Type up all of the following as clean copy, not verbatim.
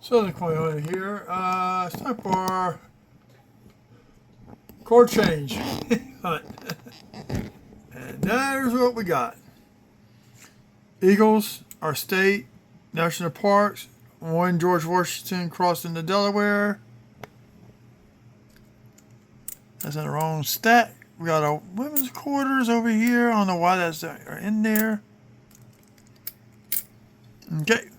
So the coin over here, it's time for chord change. And there's what we got. Eagles, our state, national parks, one George Washington crossing the Delaware. That's in the wrong stack. We got our women's quarters over here. I don't know why that's in there. Okay.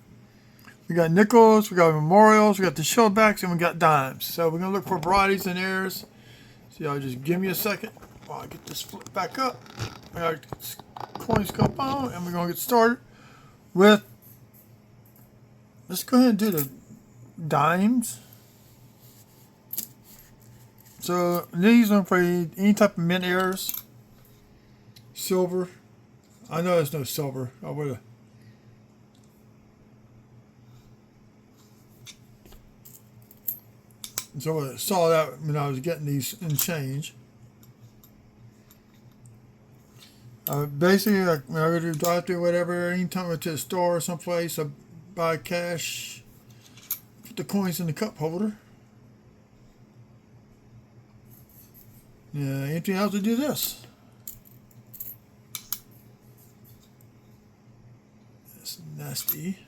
We got nickels, we got memorials, we got the shellbacks, and we got dimes. So we're going to look for varieties and errors. So y'all just give me a second while I get this flipped back up. I got coin scope on, and we're going to get started with, let's go ahead and do the dimes. So these are for any type of mint errors. Silver. I know there's no silver. I would have. So I saw that when I was getting these in change. Basically, like when I go to drive through whatever, anytime I go to the store or someplace, I buy cash, put the coins in the cup holder. Yeah, anything else to do this. That's nasty.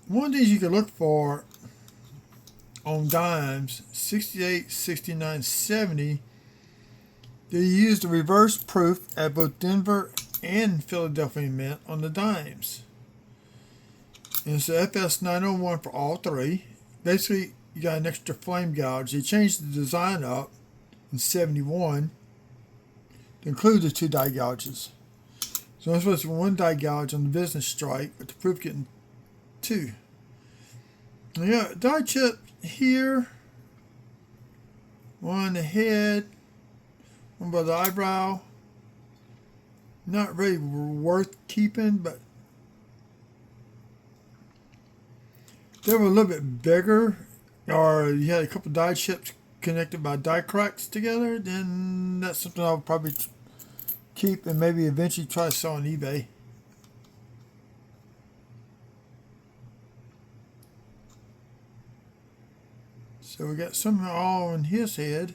One of these you can look for on dimes, 68, 69, 70, they use the reverse proof at both Denver and Philadelphia Mint on the dimes. And it's the FS901 for all three. Basically, you got an extra flame gouge. They changed the design up in 71 to include the two die gouges. So I'm supposed to one die gouge on the business strike, with the proof getting two. I got die chip here, one on the head, one by the eyebrow. Not really worth keeping, but they were a little bit bigger, or you had a couple die chips connected by die cracks together, then that's something I'll probably keep and maybe eventually try to sell on eBay. So we got some all on his head.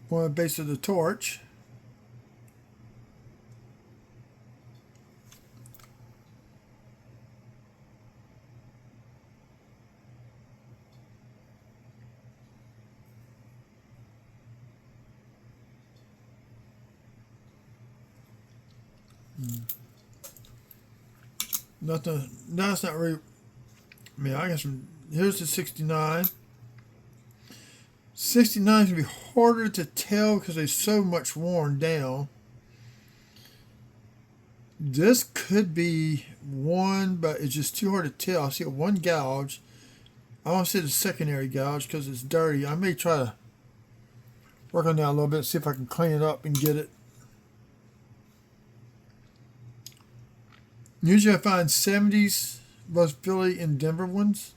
On the base of the torch. Nothing. That's not really. I mean, I guess here's the 69. 69 is gonna be harder to tell because they're so much worn down. This could be one, but it's just too hard to tell. I see one gouge. I don't see the secondary gouge because it's dirty. I may try to work on that a little bit, see if I can clean it up and get it. Usually I find 70s, both Philly and Denver ones.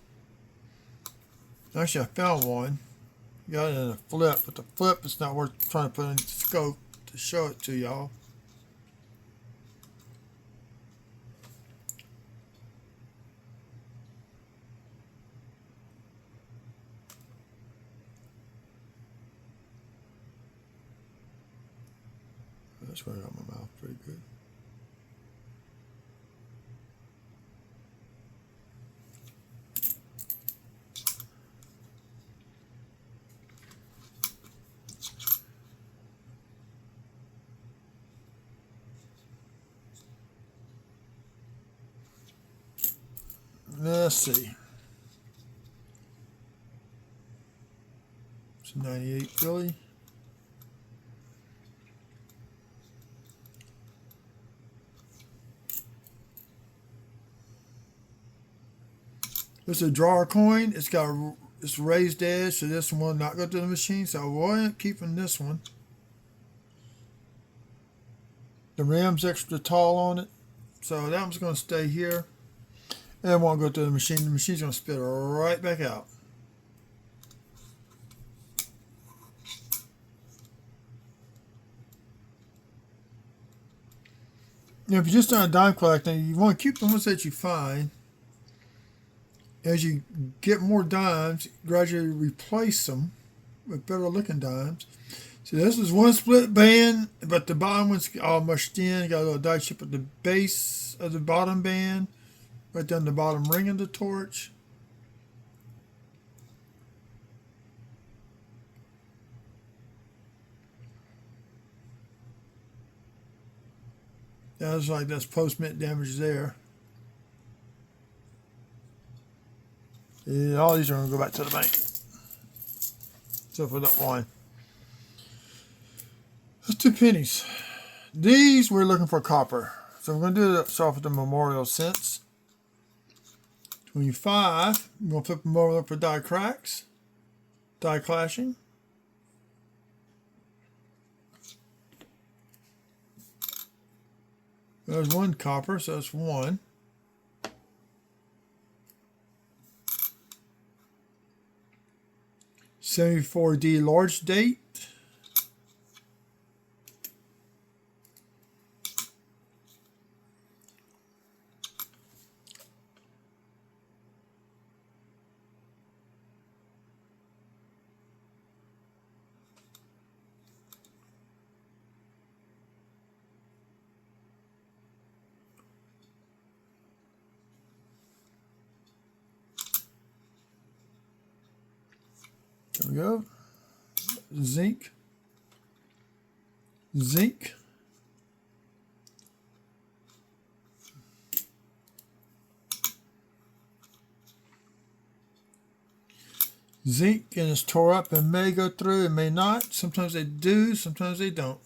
Actually, I found one. Got it in a flip, but the flip is not worth trying to put in the scope to show it to y'all. That's right out my mouth pretty good. Let's see. It's 98 Philly. This is a drawer coin. It's got it's raised edge, so this one will not go to the machine. So I wasn't keeping this one. The rim's extra tall on it, so that one's going to stay here. And it won't go to the machine. The machine's going to spit it right back out. if you're just on a dime collecting, you want to keep the ones that you find. As you get more dimes, gradually replace them with better looking dimes. So this is one split band, but the bottom one's all mushed in. You got a little die chip at the base of the bottom band, right down the bottom ring of the torch. That's post-mint damage there. Yeah, all these are going to go back to the bank. So for that one. That's 2 pennies. These we're looking for copper. So I'm going to do this off with the memorial cents. 25. I'm going to flip them over for die cracks. Die clashing. There's 1 copper, so that's 1. $74D large date. There we go. Zinc. Zinc. Zinc, and it's tore up and may go through and may not. Sometimes they do, sometimes they don't.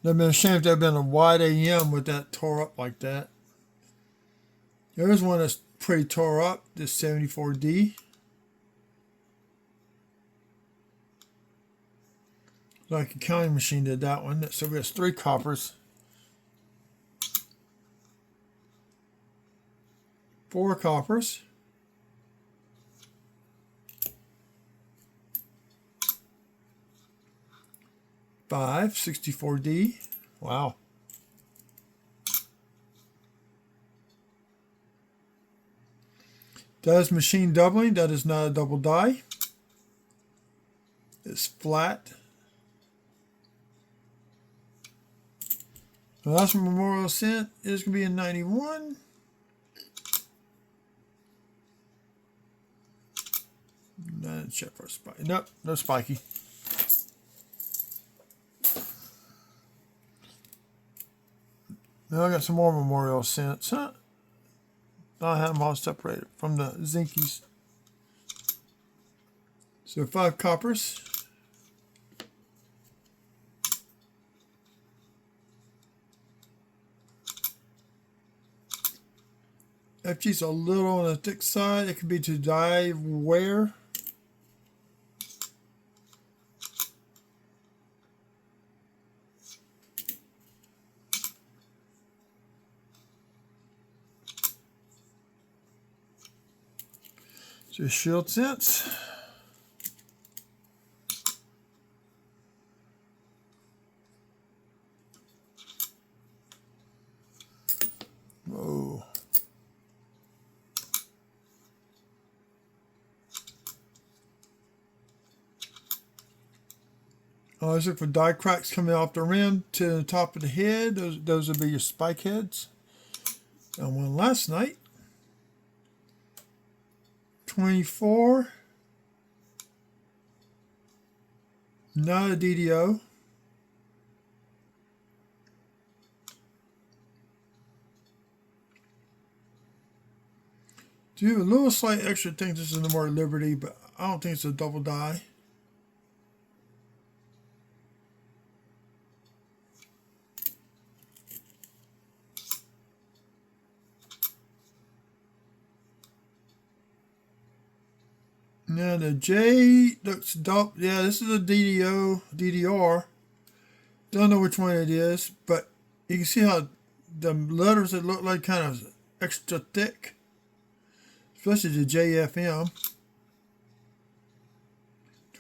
I've been ashamed to have been a wide AM with that tore up like that. There's one that's pretty tore up, this 74D. Like a counting machine did that one. So we have 3 coppers. 4 coppers. 5, 64D. Wow. Does machine doubling. That is not a double die. It's flat. The last memorial cent is going to be in 91. Check for a spike. Nope, no spiky. Now I got some more memorial cents. Huh? I have them all separated from the zinkies. So 5 coppers. FG's a little on the thick side. It could be to die wear. Just shield cents. Whoa. Those are for die cracks coming off the rim to the top of the head. Those would be your spike heads. And one last night. 24. Not a DDO. Do a little slight extra think this is the more Liberty, but I don't think it's a double die. Now the J looks dope. Yeah, this is a DDO, DDR. Don't know which one it is, but you can see how the letters that look like kind of extra thick, especially the JFM.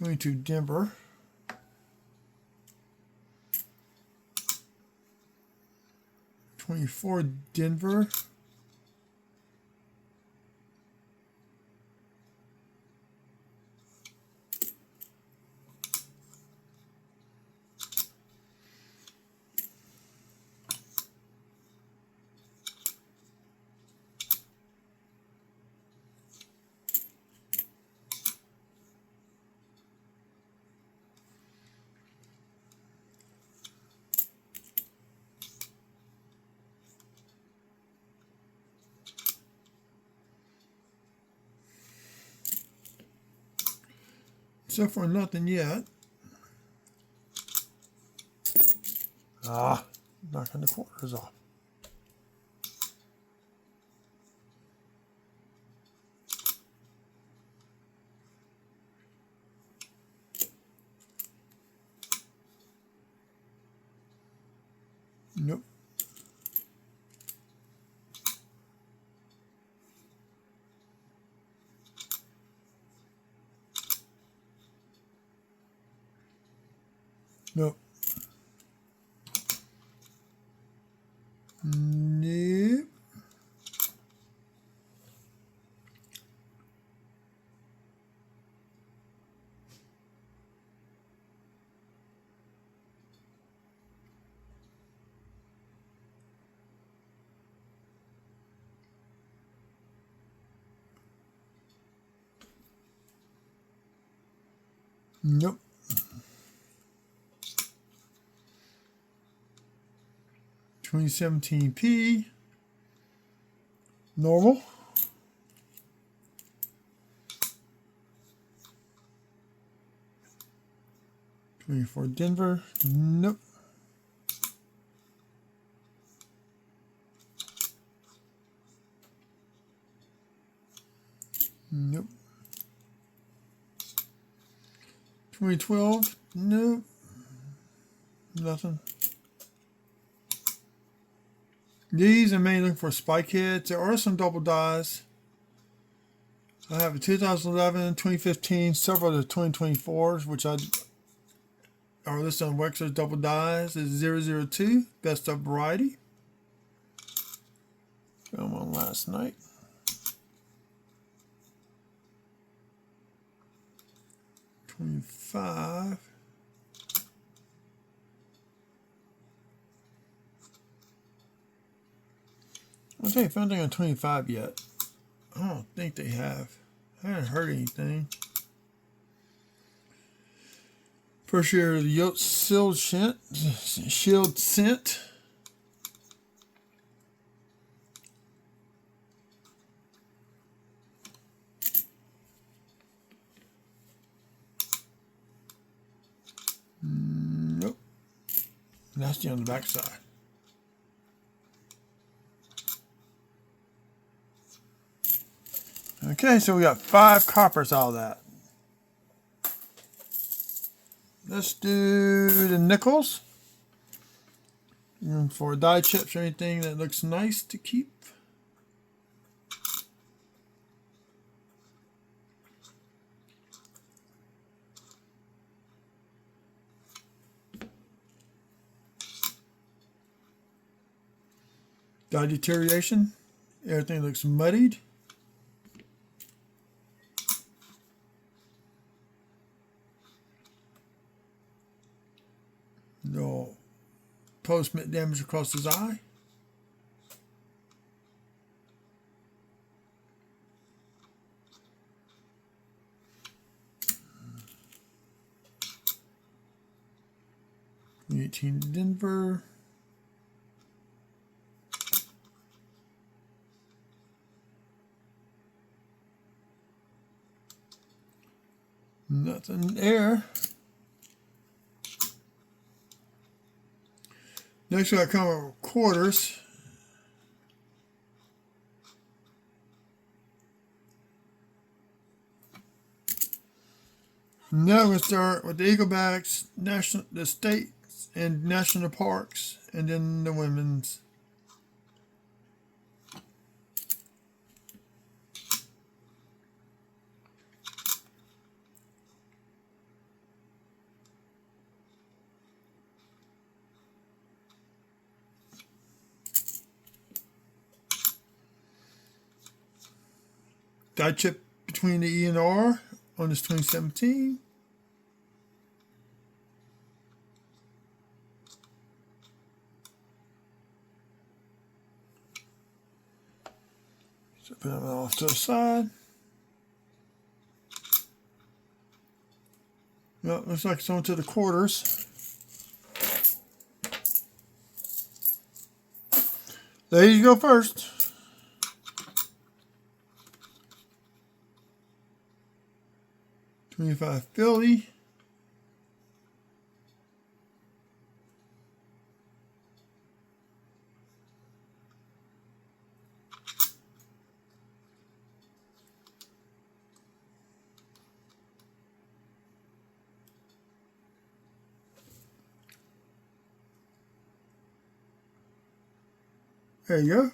22 Denver. $24 Denver. So far, nothing yet. Knocking the quarters off. Nope. Nope. Nope. Nope. $2017P. Normal. $24 Denver. Nope. Nope. 2012. Nope. Nothing. These are mainly looking for spike hits. There are some double dies. I have a 2011, 2015, several of the 2024s, which are listed on Wexler's double dies. This is 002, best of variety. Film on last night. $25. I'll tell you, if anything on 25 yet. I don't think they have. I haven't heard anything. First year of the Yote Shield Scent. Nope. Nasty on the back side. Okay, so we got 5 coppers out of that. Let's do the nickels. And for die chips or anything that looks nice to keep. Die deterioration. Everything looks muddied. No post-mint damage across his eye. $18 Denver. Nothing there. Next we got common quarters. Now we're going to start with the Eaglebacks, the states and national parks, and then the women's. Die chip between the E and R on this 2017. So put them off to the side. Well, looks like it's on to the quarters. Ladies go first. $25 Philly. There you go.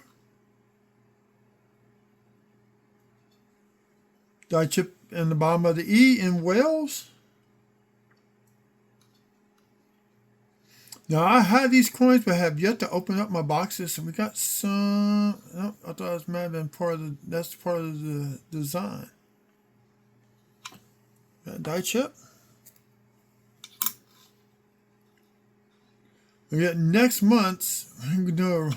Die chip in the bottom of the E in Wales. Now I have these coins, but have yet to open up my boxes. And we got some. Oh, I thought it might have been part of the. That's part of the design. Got die chip. We got next month. I'm gonna do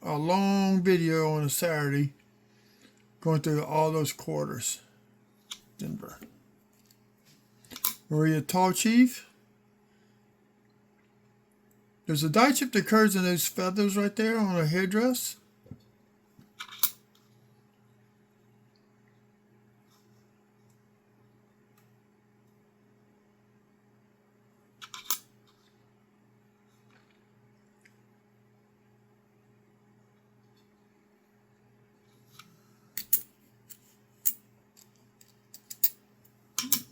a long video on a Saturday, going through all those quarters. Denver. Maria Tall Chief. There's a die chip that occurs in those feathers right there on her headdress.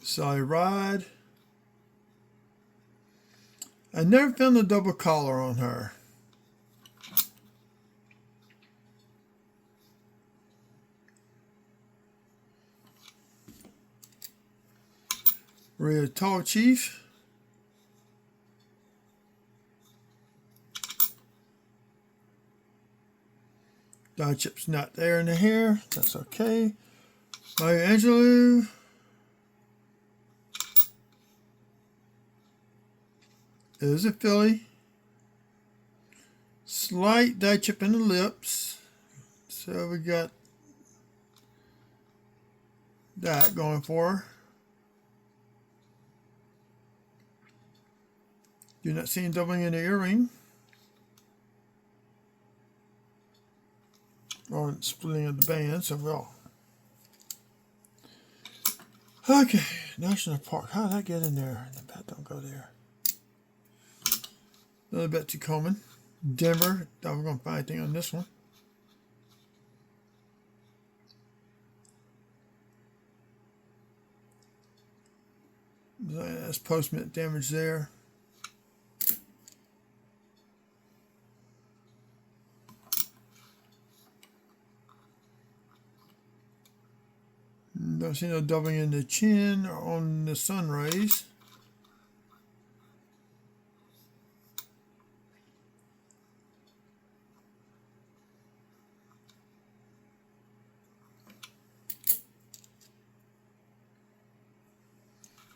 Sally Ride. I never found a double collar on her. Maria Tall Chief. Die chip's not there in the hair. That's okay. Maya Angelou. There's a Philly. Slight die chip in the lips. So we got that going for her. You're not seeing doubling in the earring. Or splitting of the band, so well. Okay, National Park. How did that get in there? The bat don't go there. Another Betsy Coleman. Denver. Thought we were going to find anything on this one. That's post-mint damage there. Don't see no doubling in the chin or on the sun rays.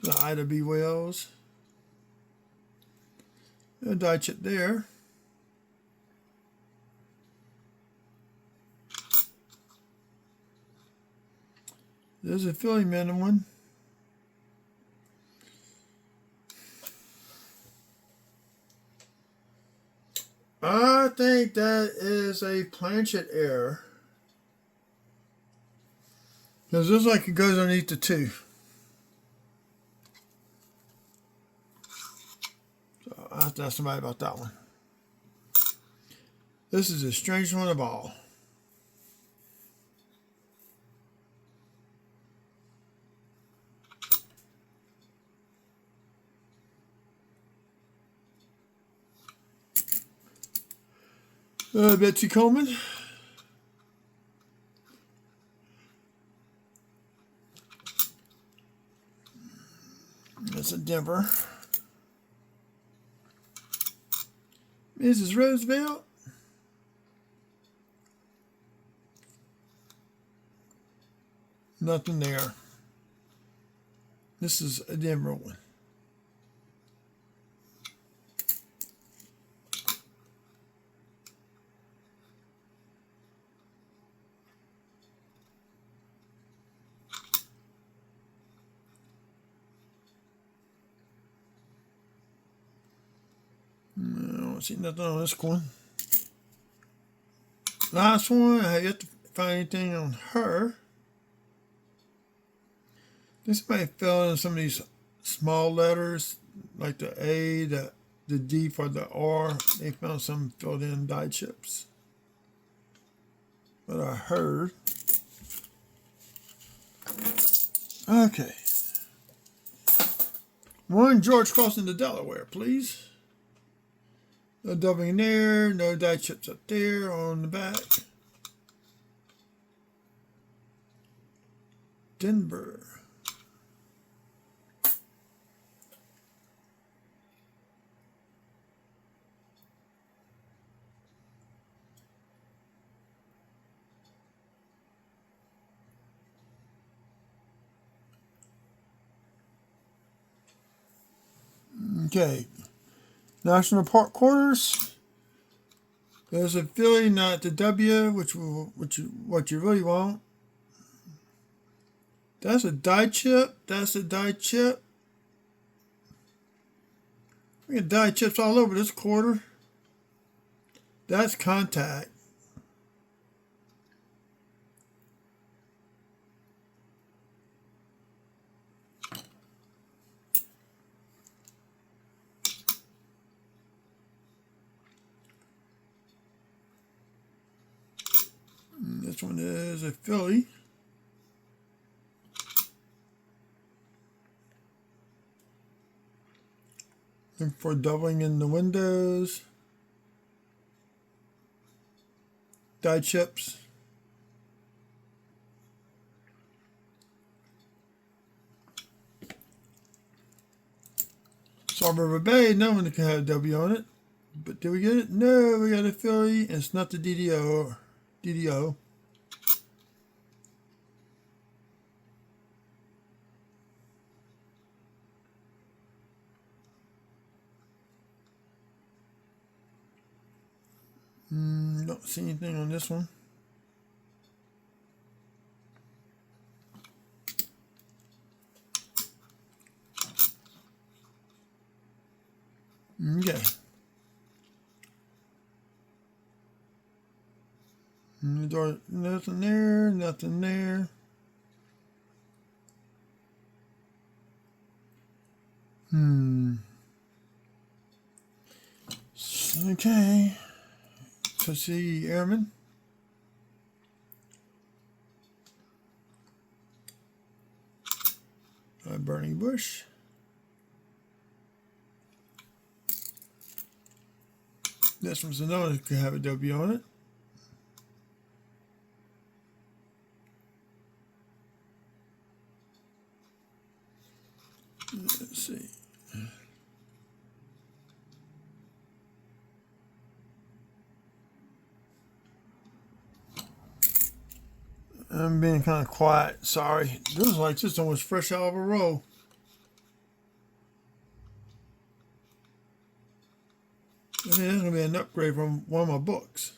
The Ida B. Wells. A die chip there. There's a Philly Minnow one. I think that is a planchet error. Because it looks like it goes underneath the tooth. So I have to ask somebody about that one. This is the strangest one of all. Betsy Coleman. That's a Denver. Mrs. Roosevelt. Nothing there. This is a Denver one. I don't see nothing on this one. Last one, I have yet to find anything on her. This might fill in some of these small letters, like the A, the D for the R. They found some filled in die chips. But I heard. Okay. One George crossing the Delaware, please. No doubling there, no die chips up there on the back. Denver. Okay. National Park Quarters. There's a Philly, not the W, what you really want. That's a die chip. That's a die chip. We got die chips all over this quarter. That's contact. This one is a Philly. Looking for doubling in the windows. Die chips. Salt River Bay, no one can have a W on it. But did we get it? No, we got a Philly. And it's not the DDO. DDO. Don't see anything on this one. Okay. Nothing there, nothing there. Okay. Tuskegee Airmen. Burning Bush. This one's another that could have a W on it. Let's see. I'm being kind of quiet. Sorry. This is like just almost fresh out of a roll. I mean, that's going to be an upgrade from one of my books.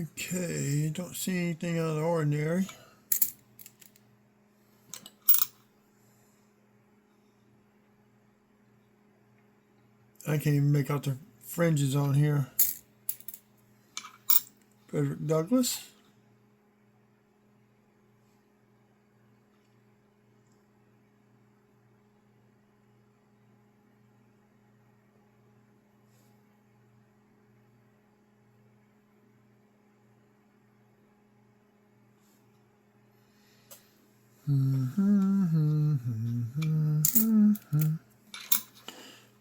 Okay, don't see anything out of the ordinary. I can't even make out the fringes on here. Frederick Douglass.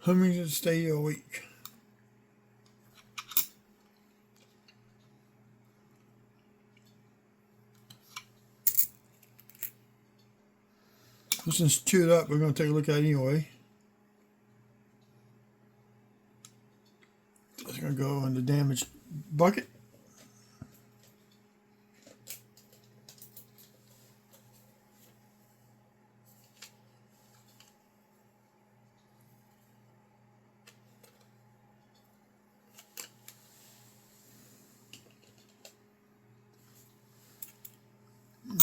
Humming to stay awake. This one's chewed up. We're going to take a look at it anyway. It's going to go in the damaged bucket.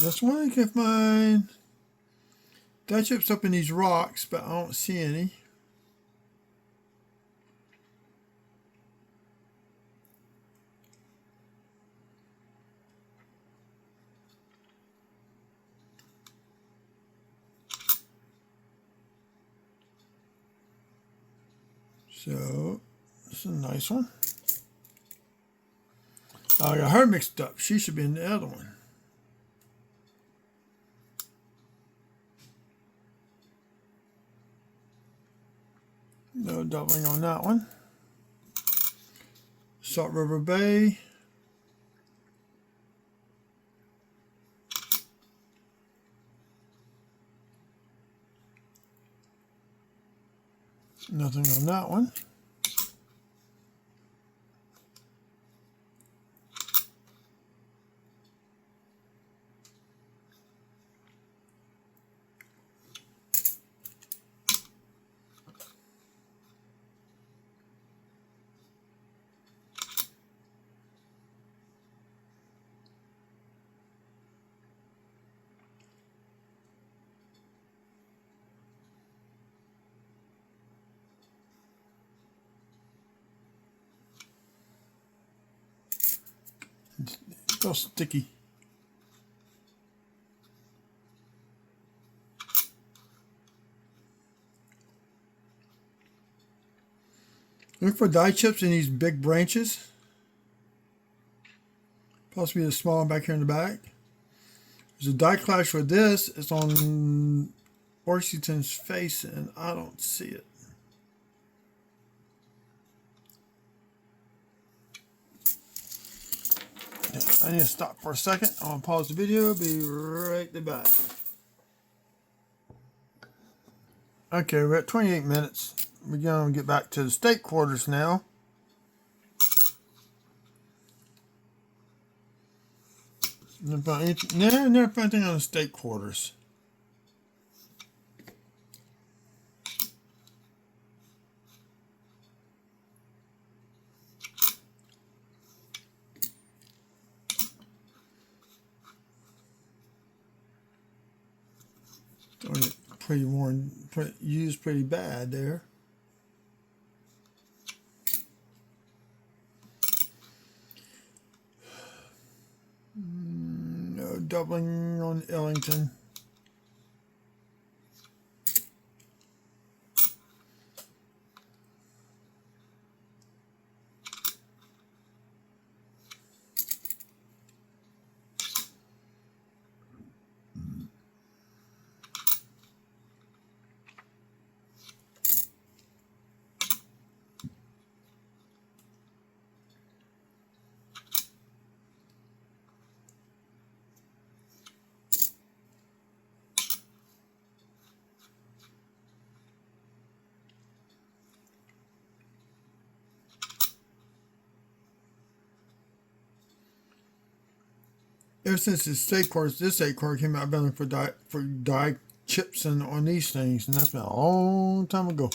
This one I can find die chips up in these rocks, but I don't see any. So this is a nice one. I got her mixed up. She should be in the other one. No doubling on that one. Salt River Bay. Nothing on that one. It's so sticky. Look for die chips in these big branches. Possibly the small one back here in the back. There's a die clash for this. It's on Washington's face and I don't see it. I need to stop for a second. I'm going to pause the video. Be right back. Okay, we're at 28 minutes. We're going to get back to the state quarters now. Never found anything on the state quarters. Pretty worn, used pretty bad there. No doubling on Ellington. Ever since the state course, this state court came out, I've been looking for die chips and on these things, and that's been a long time ago.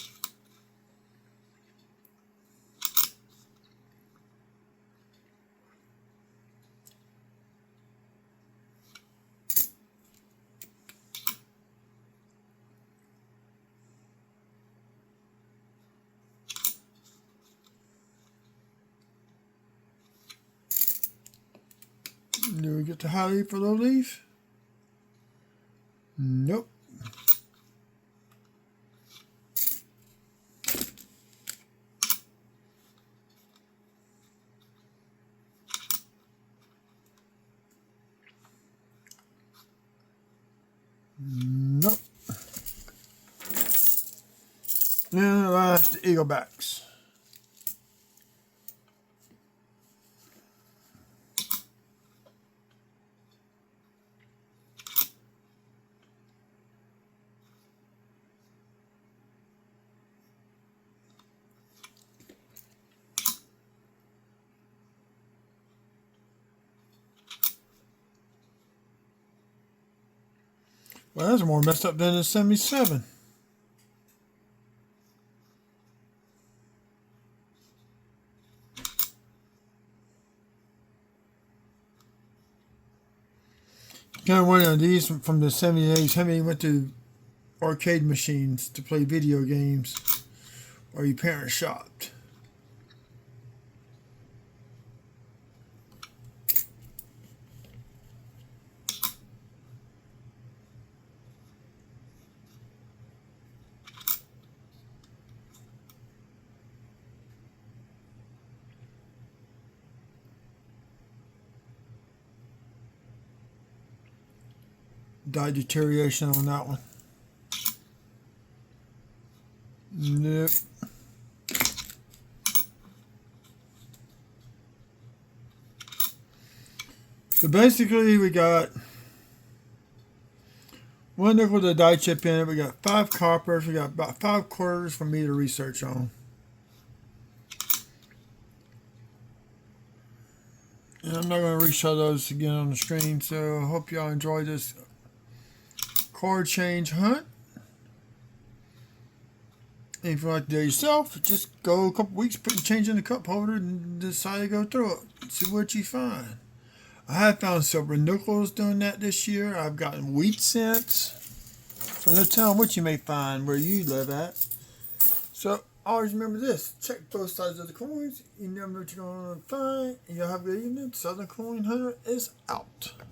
Do we get to highlight for the leaf? Nope. Eaglebacks. Well, that's more messed up than the 77. Kind of wondering these from the 78s. How many went to arcade machines to play video games, or your parents shopped? Die deterioration on that one. Nope. So basically, we got one nickel with a die chip in it. We got 5 coppers. We got about 5 quarters for me to research on. And I'm not going to reshow those again on the screen. So I hope y'all enjoy this card change hunt. And if you like to do it yourself, just go a couple weeks, change in the cup holder, and decide to go through it. See what you find. I have found silver nickels doing that this year. I've gotten wheat cents. So no telling what you may find where you live at. So always remember this. Check both sides of the coins. You never know what you're going to find. And y'all have a good evening. Southern Coin Hunter is out.